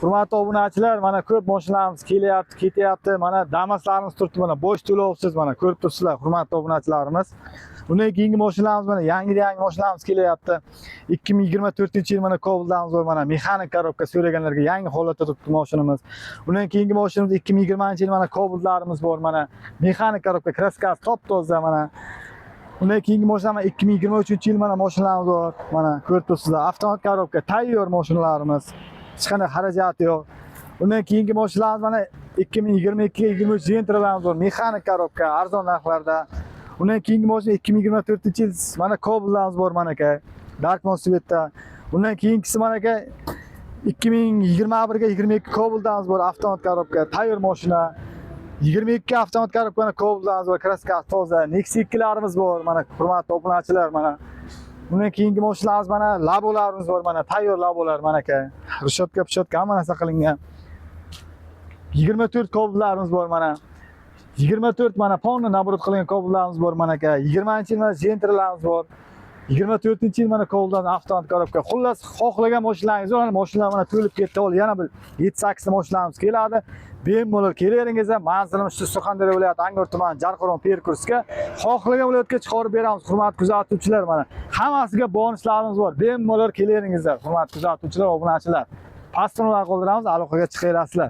Hurmatli obunachilar, mana ko'p mashinalarimiz kelyapti, ketyapti. Mana Damaslarimiz turibdi, mana bo'sh to'lovsiz, mana ko'rib turibsizlar, hurmatli obunachilarimiz. Undan keyingi mashinalarimiz mana yangi mashinalarimiz kelyapti. 2024-yil mana Cobalt'imiz bor, mana mexanik korobka so'raganlarga yangi holatda turibdi mashinamiz. Undan keyingi mashinamiz 2020-yil mana Cobalt'larimiz bor, mana mexanik korobka, kraskasi top-toza mana. Undan keyingi mashina 2023-yil mana mashinalarimiz bor. Mana ko'rib turibsizlar, avtomat korobka, tayyor mashinalarimiz. Hech qanday xarajati yo'q. Undan keyingi mashinalarimiz mana 2022-23 Gentra'larimiz bor, mexanik korobka, arzon narxlarda. Undan keyingi mashina 2024-yil mana Cobalt'larimiz bor mana aka, Dark Mossibetda. Undan keyingisi mana aka 2021-22 Cobalt'larimiz bor, avtomat korobka, tayyor mashina. 22 avtomat korobkani Cobalt'larimiz bor, kraskasi toza. Nexia 2'larimiz bor mana hurmatli obunachilar mana. Undan keyingi mashinalarimiz mana labolarimiz bor, mana tayyor labolar mana aka. Rishotka hamma narsa qilingan. 24 Cobalt'larimiz bor mana. 24 mana polni nabrod qilingan Cobalt'larimiz bor mana aka. 20-yil mana Gentra'larimiz bor. 24-yil mana Cobalt'dan avtomat korobka. Xullas, xohlagan mashinalaringiz bor. Mashinalar mana to'lib ketdi. Yana bir 7-8 ta mashinamiz keladi. Bemalol kelaveringizlar. Manzilimiz shu Surxondaryo viloyati Angor tumani Jarqo'ron Perkursga. Xohlagan viloyatga chiqarib beramiz, hurmatli kuzatuvchilar mana. Hammasiga bonuslarimiz bor. Bemalol kelaveringizlar, hurmatli kuzatuvchilar, obunachilar. Pastdan qoldiramiz, aloqaga chiqaverasizlar.